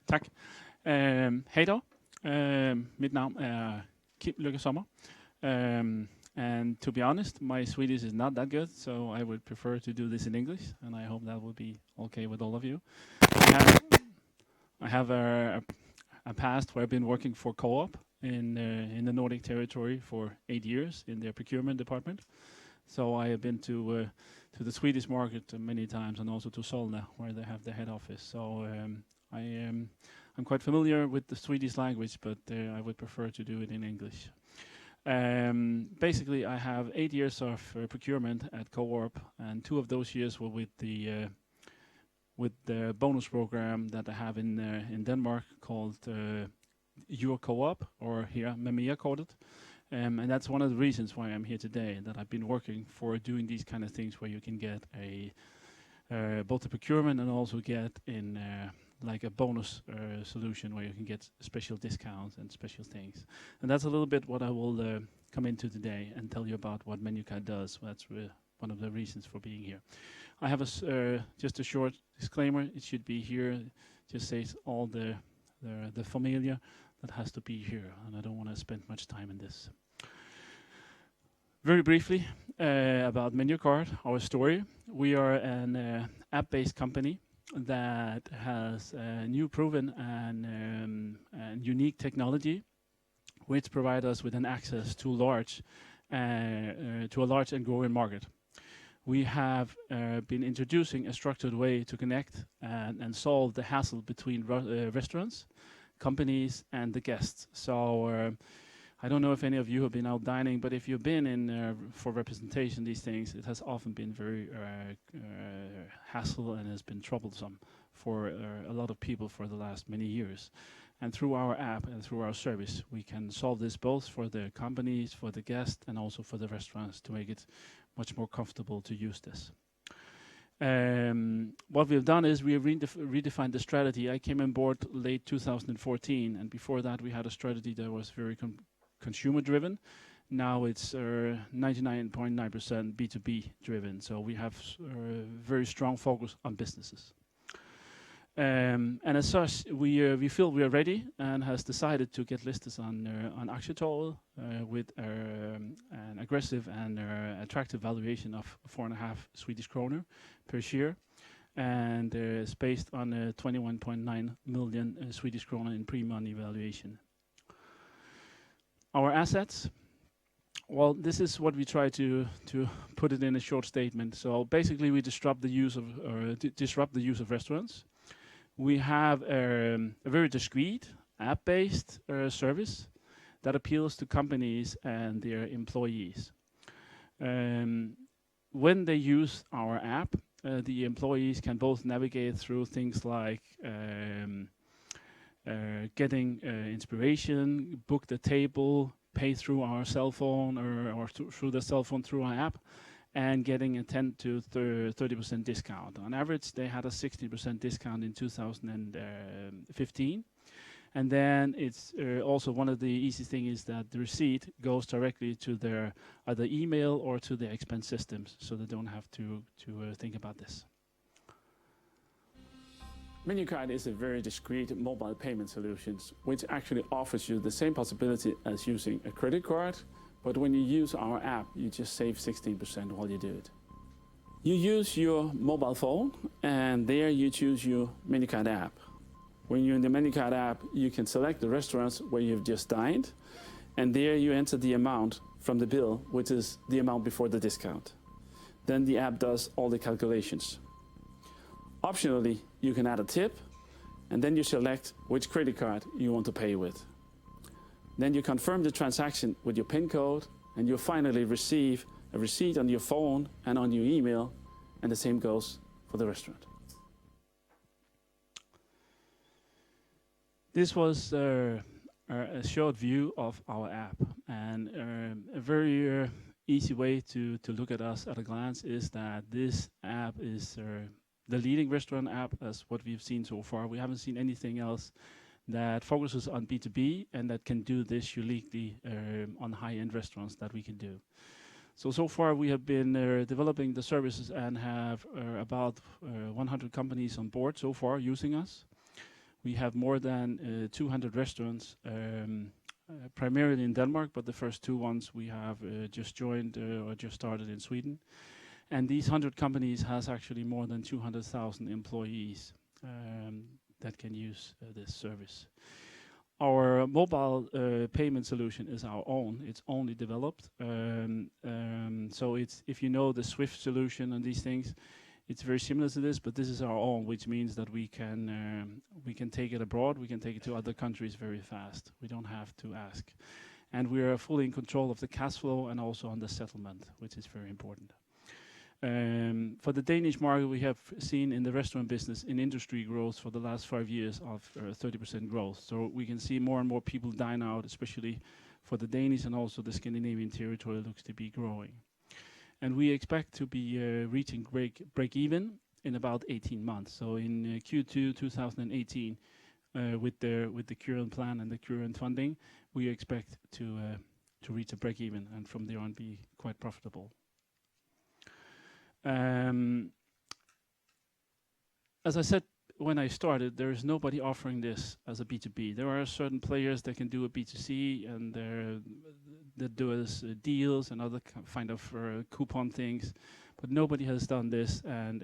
Tak. Hej då. Mit navn er Kim Lykke Sommer. And to be honest, my Swedish is not that good, so I would prefer to do this in English, and I hope that will be okay with all of you. I have a past where I've been working for Co-op in the Nordic territory for 8 years in their procurement department. So I have been to the Swedish market many times, and also to Solna, where they have the head office. So I'm quite familiar with the Swedish language, but I would prefer to do it in English. Basically, I have 8 years of procurement at Co-op, and 2 of those years were with the bonus program that I have in Denmark called Your Co-op, or here MenuCard. And that's one of the reasons why I'm here today, that I've been working for doing these kind of things where you can get both the procurement and also get in like a bonus solution where you can get special discounts and special things. And that's a little bit what I will come into today and tell you about what MenuCard does. That's one of the reasons for being here. I have just a short disclaimer. It should be here. It just says all the familiar that has to be here, and I don't want to spend much time in this. Very briefly about MenuCard, our story. We are an app-based company that has new proven and unique technology, which provide us with an access to a large and growing market. We have been introducing a structured way to connect and solve the hassle between restaurants, companies, and the guests. So I don't know if any of you have been out dining, but if you've been in for representation, these things, it has often been very hassle and has been troublesome for a lot of people for the last many years. And through our app and through our service, we can solve this both for the companies, for the guests, and also for the restaurants to make it much more comfortable to use this. What we've done is we have redefined the strategy. I came on board late 2014, and before that we had a strategy that was very consumer driven. Now it's 99.9% B2B driven. So we have very strong focus on businesses. And as such, we feel we are ready and has decided to get listed on Aktietorget with an aggressive and attractive valuation of 4.5 Swedish kronor per share, and it's based on 21.9 million Swedish kronor in pre-money valuation. Our assets. Well, this is what we try to put it in a short statement. So basically, we disrupt the use of restaurants. We have a very discreet app-based service that appeals to companies and their employees. When they use our app, the employees can both navigate through things like getting inspiration, book the table, pay through our cell phone or through the cell phone through our app, and getting a 10 to 30% discount. On average, they had a 60% discount in 2015. And then it's also one of the easy things is that the receipt goes directly to their either email or to their expense systems, so they don't have to think about this. MenuCard is a very discreet mobile payment solutions, which actually offers you the same possibility as using a credit card. But when you use our app, you just save 16% while you do it. You use your mobile phone, and there you choose your MenuCard app. When you're in the MenuCard app, you can select the restaurants where you've just dined, and there you enter the amount from the bill, which is the amount before the discount. Then the app does all the calculations. Optionally, you can add a tip, and then you select which credit card you want to pay with. Then you confirm the transaction with your PIN code, and you'll finally receive a receipt on your phone and on your email, and the same goes for the restaurant. This was a short view of our app, and a very easy way to look at us at a glance is that this app is the leading restaurant app as what we've seen so far. We haven't seen anything else that focuses on B2B and that can do this uniquely on high-end restaurants that we can do. So far we have been developing the services and have about 100 companies on board so far using us. We have more than 200 restaurants, primarily in Denmark, but the first 2 ones we have just joined or just started in Sweden. And these 100 companies has actually more than 200,000 employees that can use this service. Our mobile payment solution is our own. It's only developed. So it's, if you know the Swift solution and these things, it's very similar to this, but this is our own, which means that we can take it abroad. We can take it to other countries very fast. We don't have to ask. And we are fully in control of the cash flow and also on the settlement, which is very important. For the Danish market, we have seen in the restaurant business in industry growth for the last 5 years of 30% growth. So we can see more and more people dine out, especially for the Danish, and also the Scandinavian territory looks to be growing. And we expect to be reaching break even in about 18 months. So in Q2 2018, with the current plan and the current funding, we expect to reach a break even, and from there on be quite profitable. As I said when I started, there is nobody offering this as a B2B. There are certain players that can do a B2C, and that do deals and other kind of coupon things, but nobody has done this and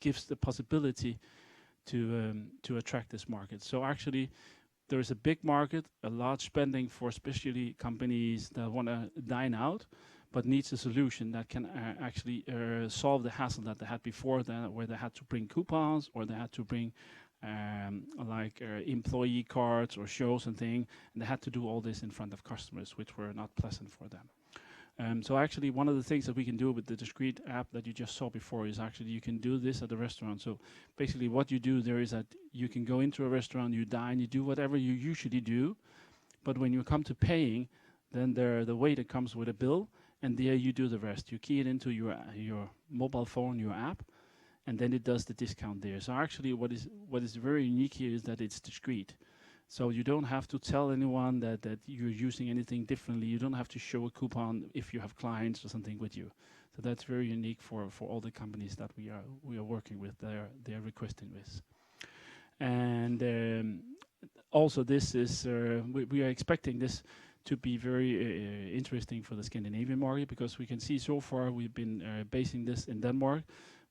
gives the possibility to attract this market. So actually, there is a big market, a large spending for especially companies that want to dine out, but needs a solution that can actually solve the hassle that they had before, where they had to bring coupons or they had to bring employee cards or shows and things, and they had to do all this in front of customers, which were not pleasant for them. So actually, one of the things that we can do with the discrete app that you just saw before is actually you can do this at the restaurant. So basically what you do there is that you can go into a restaurant, you dine, you do whatever you usually do, but when you come to paying, then the waiter comes with a bill, and there you do the rest. You key it into your mobile phone, your app, and then it does the discount there. So actually what is very unique here is that it's discrete. So you don't have to tell anyone that you're using anything differently. You don't have to show a coupon if you have clients or something with you. So that's very unique for all the companies that we are working with. They are requesting this. And also this is, we are expecting this to be very interesting for the Scandinavian market, because we can see so far we've been basing this in Denmark,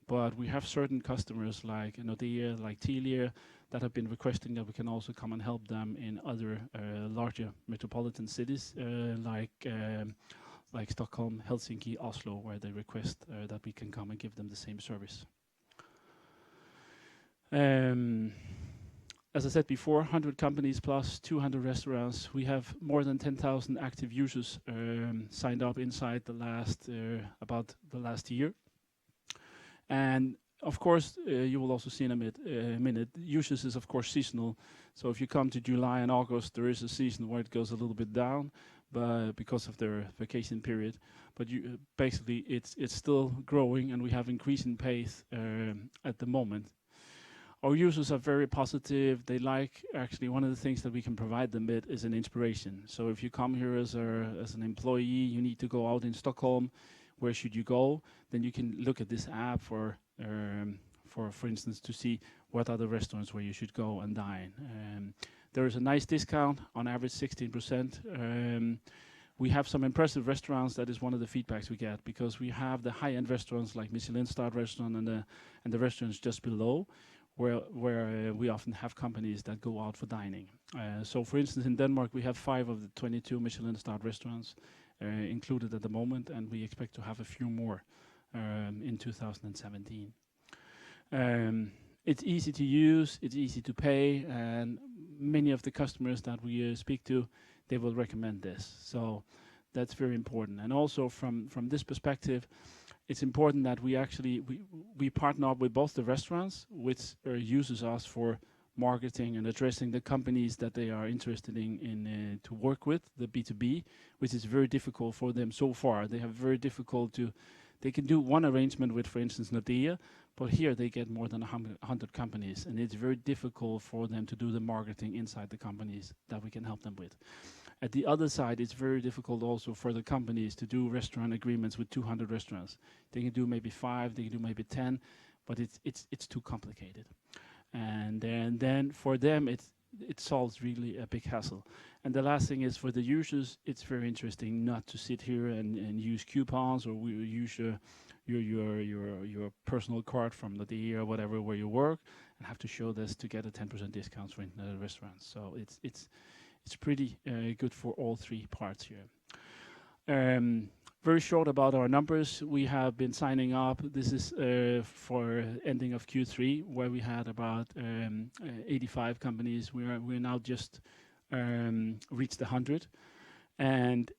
but we have certain customers like Nordea, like Telia, that have been requesting that we can also come and help them in other larger metropolitan cities like Stockholm, Helsinki, Oslo, where they request that we can come and give them the same service. As I said before, 100 companies plus 200 restaurants. We have more than 10,000 active users signed up inside about the last year. And of course, you will also see in a minute, users is of course seasonal. So if you come to July and August, there is a season where it goes a little bit down, but because of their vacation period. But basically, it's still growing, and we have increasing pace at the moment. Our users are very positive. They like, actually, one of the things that we can provide them with is an inspiration. So if you come here as an employee, you need to go out in Stockholm, where should you go? Then you can look at this app for instance, to see what are the restaurants where you should go and dine. There is a nice discount, on average 16%. We have some impressive restaurants. That is one of the feedbacks we get, because we have the high-end restaurants like Michelin-starred restaurant and the restaurants just below, where we often have companies that go out for dining. So for instance, in Denmark, we have 5 of the 22 Michelin-starred restaurants included at the moment, and we expect to have a few more in 2017. It's easy to use, it's easy to pay, and many of the customers that we speak to, they will recommend this. So that's very important. And also from this perspective, it's important that we partner up with both the restaurants, which uses us for marketing and addressing the companies that they are interested in to work with, the B2B, which is very difficult for them so far. They have very difficult they can do one arrangement with, for instance, Nordea, but here they get more than 100 companies, and it's very difficult for them to do the marketing inside the companies that we can help them with. At the other side, it's very difficult also for the companies to do restaurant agreements with 200 restaurants. They can do maybe 5, they can do maybe 10, but it's too complicated. and then for them it solves really a big hassle. And the last thing is for the users, it's very interesting not to sit here and use coupons or use your personal card from the day or whatever where you work and have to show this to get a 10% discount for restaurants. So it's pretty good for all three parts here. Very short about our numbers. We have been signing up. This is for ending of Q3, where we had about 85 companies. We're now just reached 100, and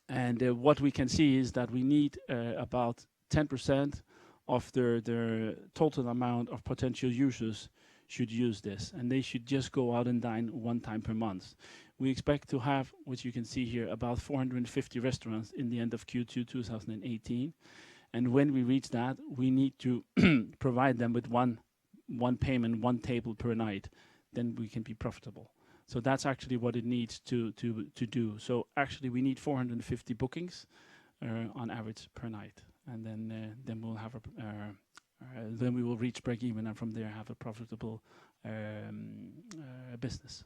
and what we can see is that we need about 10% of their total amount of potential users should use this, and they should just go out and dine one time per month. We expect to have, which you can see here, about 450 restaurants in the end of Q2 2018. And when we reach that, we need to provide them with one payment, one table per night. Then we can be profitable. So that's actually what it needs to do. So actually, we need 450 bookings on average per night, and then we'll have then we will reach break even, and from there have a profitable business.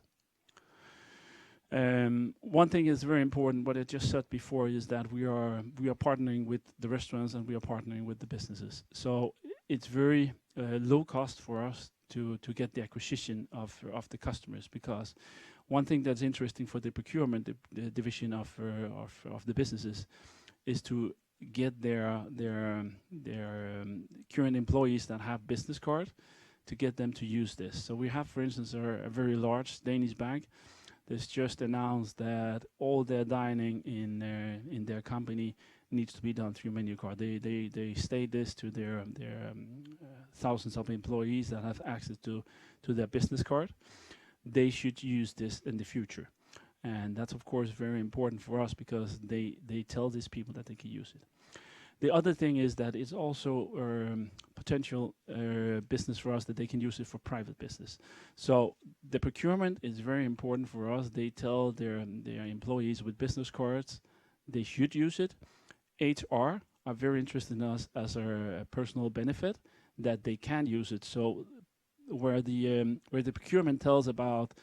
One thing is very important, what I just said before, is that we are partnering with the restaurants and we are partnering with the businesses. So it's very low cost for us to get the acquisition of the customers, because one thing that's interesting for the procurement the division of the businesses is to get their current employees that have business card, to get them to use this. So we have, for instance, a very large Danish bank that's just announced that all their dining in their company needs to be done through MenuCard. They state this to their thousands of employees that have access to their business card. They should use this in the future. And that's, of course, very important for us, because they tell these people that they can use it. The other thing is that it's also potential business for us, that they can use it for private business. So the procurement is very important for us. They tell their employees with business cards they should use it. HR are very interested in us as a personal benefit, that they can use it. So where the procurement tells about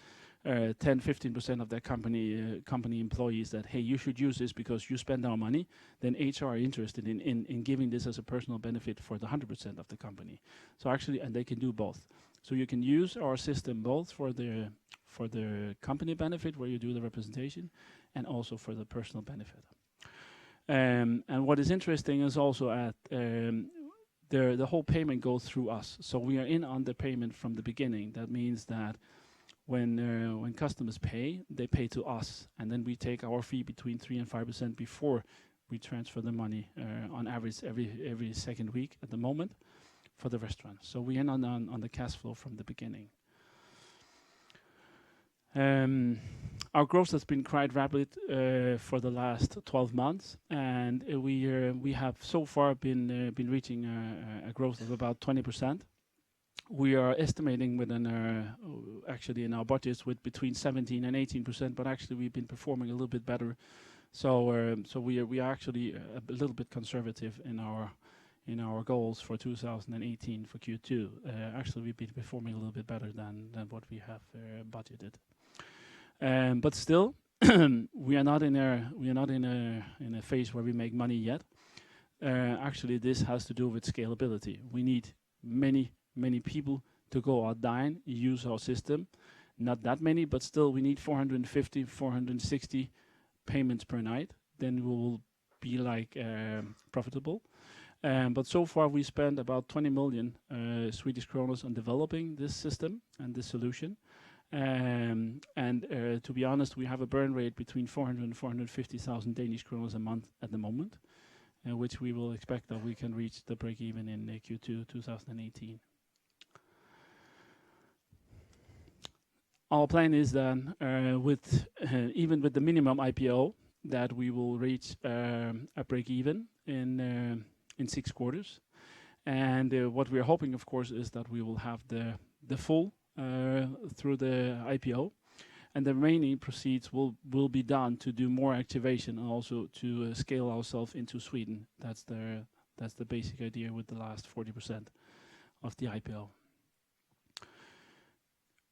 10-15% of their company employees that, hey, you should use this because you spend our money, then HR are interested in giving this as a personal benefit for the 100% of the company. So actually, and they can do both. So you can use our system both for the company benefit, where you do the representation, and also for the personal benefit. And what is interesting is also at the whole payment goes through us. So we are in on the payment from the beginning. That means that when customers pay, they pay to us, and then we take our fee between 3 and 5% before we transfer the money, on average every second week at the moment, for the restaurant. So we end on the cash flow from the beginning. Our growth has been quite rapid for the last 12 months, and we have so far been reaching a growth of about 20%. We are estimating actually in our budgets with between 17 and 18%, but actually we've been performing a little bit better. So we are actually a little bit conservative in our goals for 2018 for Q2. Actually, we've been performing a little bit better than what we have budgeted. But still, we are not in a phase where we make money yet. Actually, this has to do with scalability. We need many people to go out dine, use our system. Not that many, but still we need 450, 460 payments per night. Then we will be profitable. But so far we spent about 20 million Swedish kronor on developing this system and this solution. And to be honest, we have a burn rate between 400 and 450,000 Danish kronor a month at the moment, which we will expect that we can reach the break even in Q2 2018. Our plan is then, even with the minimum IPO, that we will reach a break even in 6 quarters. And what we are hoping, of course, is that we will have the full through the IPO, and the remaining proceeds will be done to do more activation and also to scale ourselves into Sweden. That's the basic idea with the last 40% of the IPO.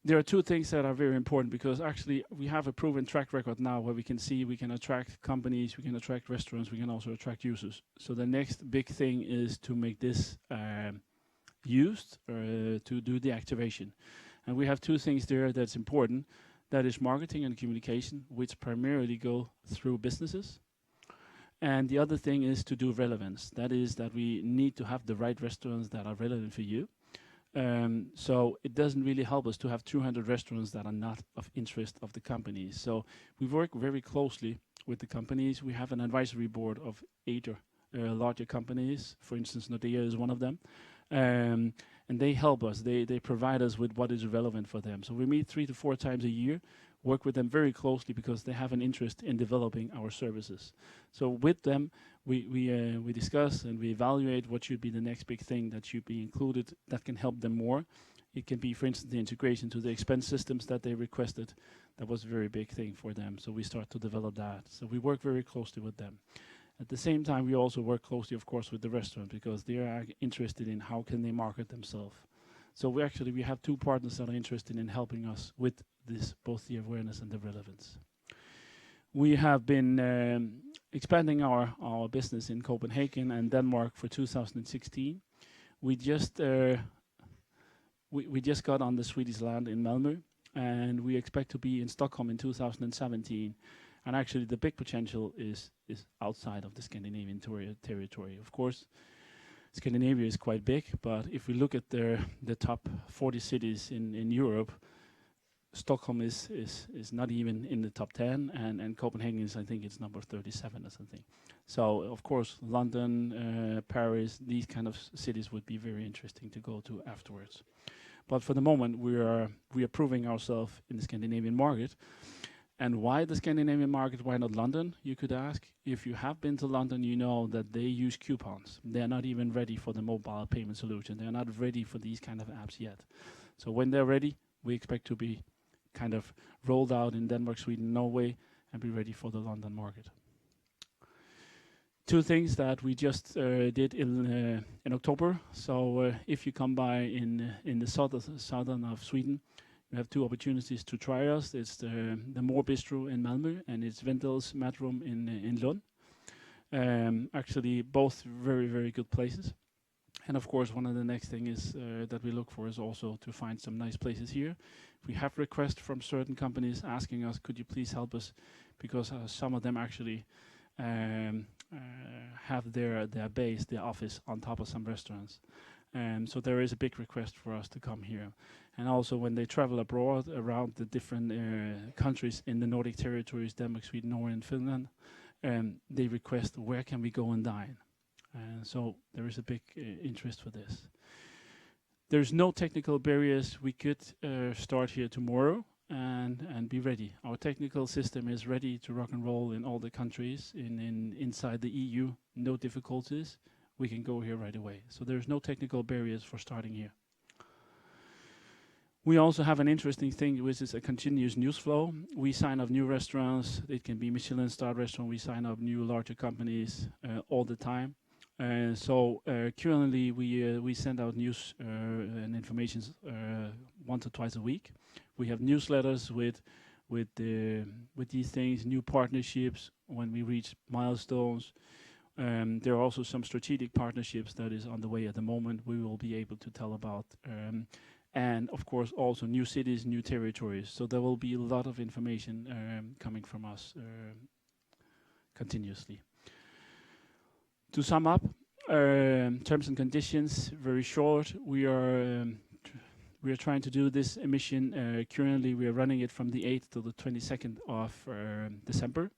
there are two things that are very important, because actually we have a proven track record now where we can see we can attract companies, we can attract restaurants, we can also attract users. So the next big thing is to make this used to do the activation. And we have two things there that's important. That is marketing and communication, which primarily go through businesses. And the other thing is to do relevance. That is that we need to have the right restaurants that are relevant for you. So it doesn't really help us to have 200 restaurants that are not of interest of the companies. So we work very closely with the companies. We have an advisory board of 8 larger companies. For instance, Nordea is one of them. And they help us. They provide us with what is relevant for them. So we meet 3 to 4 times a year, work with them very closely because they have an interest in developing our services. So with them, we discuss and we evaluate what should be the next big thing that should be included that can help them more. It can be, for instance, the integration to the expense systems that they requested. That was a very big thing for them. So we start to develop that. So we work very closely with them. At the same time, we also work closely, of course, with the restaurant because they are interested in how can they market themselves. So we have 2 partners that are interested in helping us with this, both the awareness and the relevance. We have been expanding our business in Copenhagen and Denmark for 2016. We just got on the Swedish land in Malmö, and we expect to be in Stockholm in 2017. And actually, the big potential is outside of the Scandinavian territory. Of course, Scandinavia is quite big, but if we look at the top 40 cities in Europe, Stockholm is not even in the top 10, and Copenhagen is, I think, it's number 37 or something. So, of course, London, Paris, these kind of cities would be very interesting to go to afterwards. But for the moment, we are proving ourselves in the Scandinavian market. And why the Scandinavian market? Why not London, you could ask. If you have been to London, you know that they use coupons. They're not even ready for the mobile payment solution. They're not ready for these kind of apps yet. So when they're ready, we expect to be kind of rolled out in Denmark, Sweden, Norway, and be ready for the London market. 2 things that we just did in October. So if you come by in the southern of Sweden, you have 2 opportunities to try us. It's the More Bistro in Malmö, and it's Vendel's Matroom in Lund. Actually, both very, very good places. And of course, one of the next thing is that we look for is also to find some nice places here. We have requests from certain companies asking us, could you please help us? Because some of them actually have their base, their office on top of some restaurants. So there is a big request for us to come here. And also when they travel abroad around the different countries in the Nordic territories, Denmark, Sweden, Norway and Finland, they request where can we go and dine. So there is a big interest for this. There's no technical barriers. We could start here tomorrow and be ready. Our technical system is ready to rock and roll in all the countries inside the EU. No difficulties. We can go here right away. So there's no technical barriers for starting here. We also have an interesting thing, which is a continuous news flow. We sign up new restaurants. It can be Michelin star restaurant. We sign up new larger companies all the time. So currently we send out news and information once or twice a week. We have newsletters with these things, new partnerships when we reach milestones. There are also some strategic partnerships that is on the way at the moment we will be able to tell about. And of course also new cities, new territories. So there will be a lot of information coming from us continuously. To sum up, terms and conditions, very short. We are trying to do this emission. Currently we are running it from the 8th to the 22nd of December.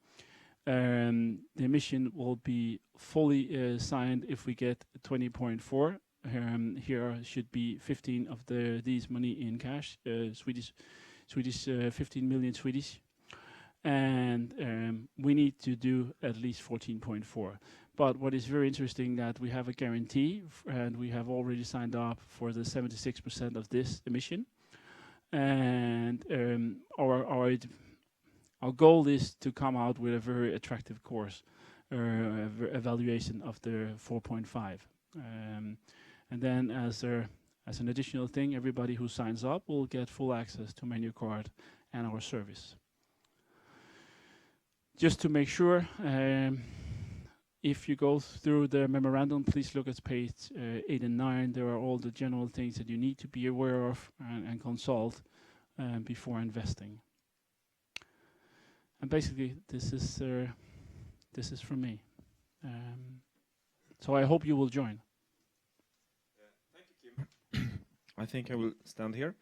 The emission will be fully signed if we get 20.4. Here should be 15 of these money in cash, Swedish 15 million Swedish, and we need to do at least 14.4. But what is very interesting that we have a guarantee, and we have already signed up for the 76% of this emission, and our goal is to come out with a very attractive course, evaluation of the 4.5. And then as As an additional thing, everybody who signs up will get full access to MenuCard and our service. Just to make sure, if you go through the memorandum, please look at page 8 and 9. There are all the general things that you need to be aware of and consult before investing. And basically, this is from me. So I hope you will join. Thank you, Kim. I think I will stand here.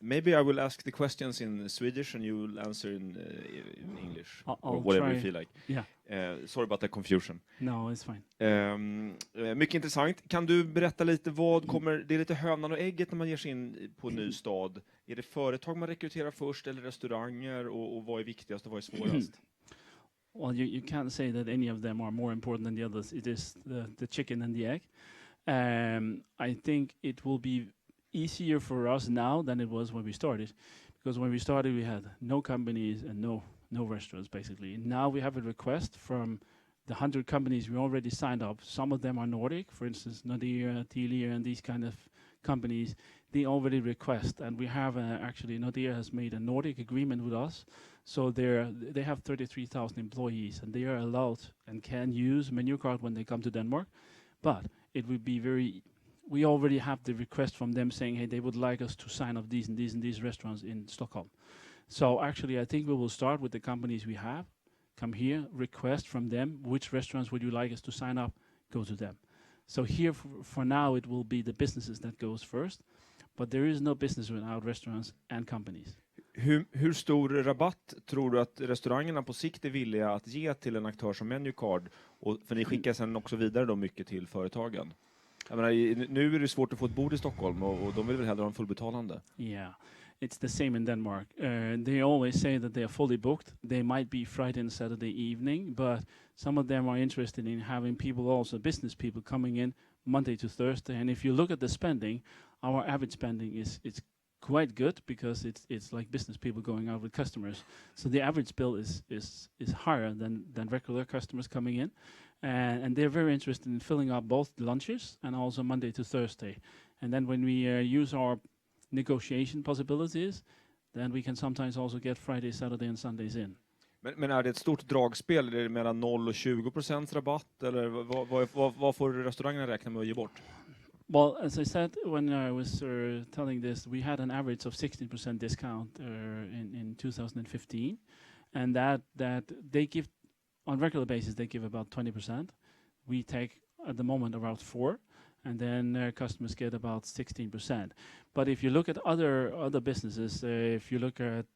Maybe I will ask the questions in Swedish and you will answer in English. Or whatever you feel like. Yeah. Sorry about the confusion. No, it's fine. Mycket intressant. Kan du berätta lite vad kommer... Det är lite hönan och ägget när man ger sig in på en ny stad. Är det företag man rekryterar först eller restauranger? Och vad är viktigast och vad är svårast? Well, you can't say that any of them are more important than the others. It is the chicken and the egg. I think it will be easier for us now than it was when we started, because when we started we had no companies and no restaurants basically. Now we have a request from the 100 companies we already signed up. Some of them are Nordic, for instance Nordea, Telia and these kind of companies. They already request, and we have actually Nordea has made a Nordic agreement with us, so they have 33,000 employees and they are allowed and can use MenuCard when they come to Denmark. But it would be we already have the request from them saying, hey, they would like us to sign up these and these and these restaurants in Stockholm. So actually, I think we will start with the companies we have. Come here, request from them, which restaurants would you like us to sign up? Go to them. So here, for now, it will be the businesses that goes first. But there is no business without restaurants and companies. Hur stor rabatt tror du att restaurangerna på sikt är villiga att ge till en aktör som MenuCard? Och för ni skickar sen också vidare då mycket till företagen. Jag menar, nu är det svårt att få ett bord i Stockholm och de vill väl hellre ha en fullbetalande. Yeah, it's the same in Denmark. They always say that they are fully booked. They might be Friday and Saturday evening, but some of them are interested in having people also, business people, coming in Monday to Thursday. And if you look at the spending, our average spending it's quite good because it's like business people going out with customers. So the average bill is higher than regular customers coming in. And they're very interested in filling up both lunches and also Monday to Thursday. And then when we use our negotiation possibilities, then we can sometimes also get Friday, Saturday and Sundays in. Men är det ett stort dragspel? Är det mellan 0 och 20% rabatt? Eller vad får restaurangerna räkna med att ge bort? Well, as I said when I was telling this, we had an average of 16% discount in 2015. And that they give, on regular basis, they give about 20%. We take, at the moment, around 4%. And then customers get about 16%. But if you look at other businesses, if you look at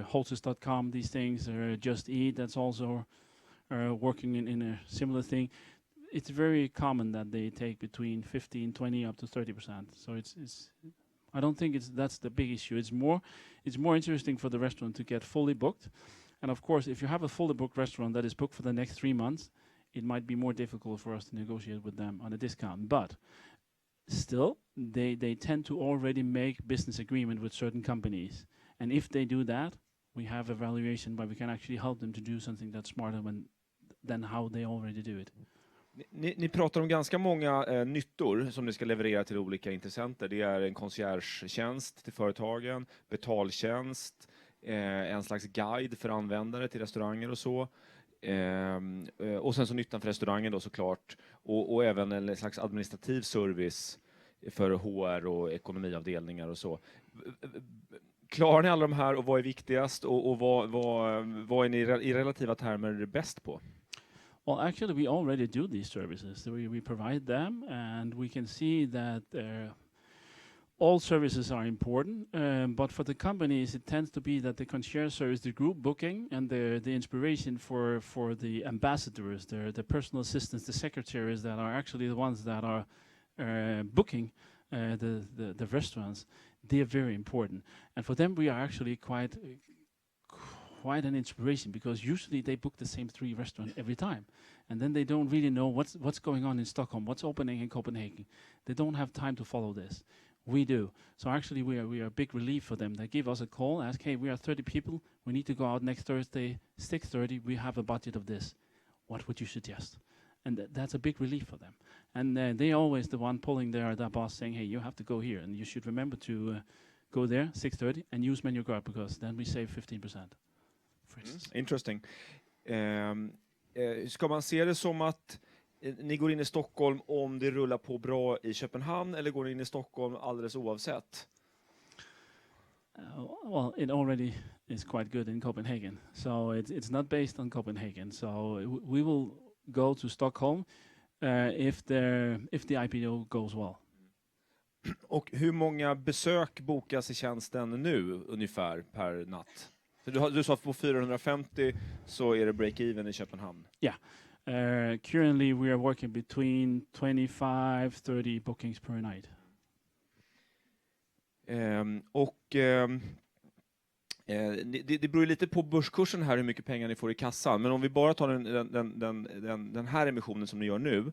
Hostess.com, these things, Just Eat, that's also working in a similar thing. It's very common that they take between 15, 20, up to 30%. So it's I don't think that's the big issue. It's more interesting for the restaurant to get fully booked. And of course, if you have a fully booked restaurant that is booked for the next 3 months, it might be more difficult for us to negotiate with them on a discount. But still, they tend to already make business agreement with certain companies. And if they do that, we have a valuation where we can actually help them to do something that's smarter than how they already do it. Ni pratar om ganska många nyttor som ni ska leverera till olika intressenter. Det är en concierge-tjänst till företagen, betaltjänst, en slags guide för användare till restauranger och så. Och sen så nyttan för restaurangen då såklart. Och även en slags administrativ service för HR och ekonomiavdelningar och så. Klarar ni alla de här och vad är viktigast och vad är ni i relativa termer bäst på? Well, actually, we already do these services. So we provide them, and we can see that all services are important. But for the companies, it tends to be that the concierge service, the group booking, and the inspiration for the ambassadors, the personal assistants, the secretaries that are actually the ones that are booking the restaurants, they are very important. And for them, we are actually quite an inspiration, because usually they book the same 3 restaurants every time, and then they don't really know what's going on in Stockholm, what's opening in Copenhagen. They don't have time to follow this. We do. So actually we are a big relief for them. They give us a call, ask, hey, we are 30 people, we need to go out next Thursday, 6:30, we have a budget of this. What would you suggest? and that's a big relief for them. And they're always the one pulling their boss saying, hey, you have to go here, and you should remember to go there 6:30 and use MenuCard, because then we save 15%. Interesting. Ska man se det som att ni går in i Stockholm om det rullar på bra i Köpenhamn, eller går ni in i Stockholm alldeles oavsett? Well, it already is quite good in Copenhagen, so it's not based on Copenhagen. So we will go to Stockholm if the IPO goes well. Och hur många besök bokas i tjänsten nu ungefär per natt? Du sa att på 450 så är det break-even i Köpenhamn. Yeah. Currently we are working between 25-30 bookings per night. Det beror lite på börskursen här hur mycket pengar ni får i kassan. Men om vi bara tar den här emissionen som ni gör nu,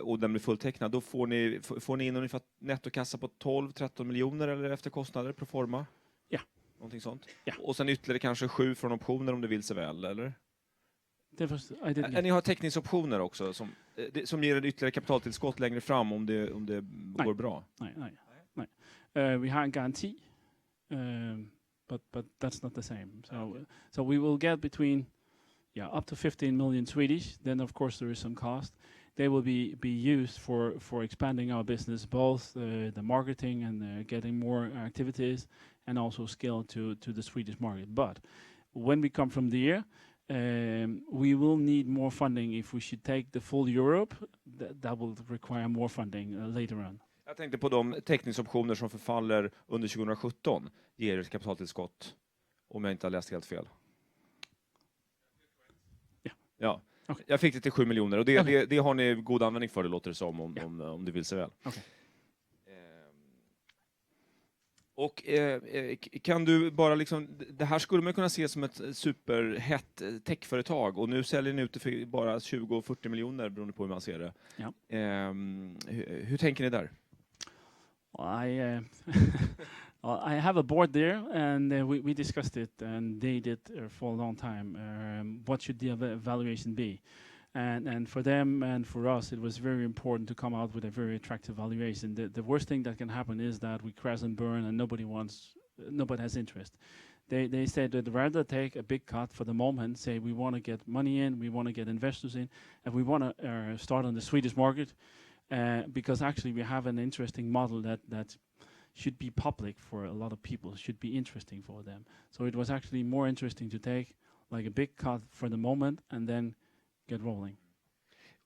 och den blir fulltecknad, då får ni in ungefär nettokassa på 12-13 miljoner eller efter kostnader pro forma? Ja. Någonting sånt? Ja. Och sen ytterligare kanske 7 från optioner om det vill sig väl, eller? Ni har teckningsoptioner också som ger en ytterligare kapitaltillskott längre fram om det går bra? Nej. We have a guarantee, but that's not the same. So we will get between up to 15 million Swedish. Then of course there is some cost. They will be used for expanding our business, both the marketing and getting more activities, and also scale to the Swedish market. But when we come from the year, we will need more funding if we should take the full Europe. That will require more funding later on. Jag tänkte på de teckningsoptioner som förfaller under 2017 ger ett kapitaltillskott, om jag inte har läst helt fel. Ja. Okay. Jag fick det till 7 miljoner och det har ni god användning för, det låter det som, om det vill sig väl. Okay. Och kan du bara det här skulle man kunna se som ett superhett techföretag, och nu säljer ni ut det för bara 20-40 miljoner beroende på hur man ser det. Ja. Hur tänker ni där? I have a board there, and we discussed it, and they did for a long time. What should the valuation be? And for them and for us, it was very important to come out with a very attractive valuation. The worst thing that can happen is that we crash and burn, and nobody has interest. They said they'd rather take a big cut for the moment, say we want to get money in, we want to get investors in, and we want to start on the Swedish market, because actually we have an interesting model that should be public for a lot of people, should be interesting for them. So it was actually more interesting to take like a big cut for the moment and then get rolling.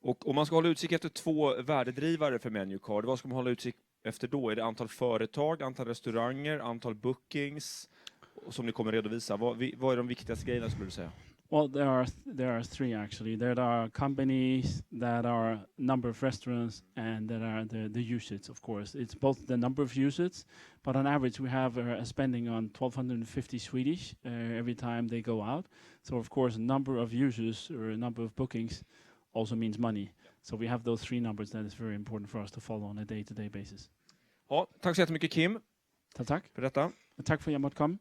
Och om man ska hålla utkik efter 2 värdedrivare för MenuCard, vad ska man hålla utkik efter då? Är det antal företag, antal restauranger, antal bookings som ni kommer redovisa? Vad är de viktigaste grejerna, skulle du säga? Well, there are 3 actually. There are companies, that are number of restaurants, and that are the usage, of course. It's both the number of usage, but on average we have a spending on 1,250 Swedish every time they go out. So of course a number of users or a number of bookings also means money. Yeah. So we have those 3 numbers that is very important for us to follow on a day-to-day basis. Ja, tack så jättemycket Kim. Tack. För detta. Tack för att jag måtte komma.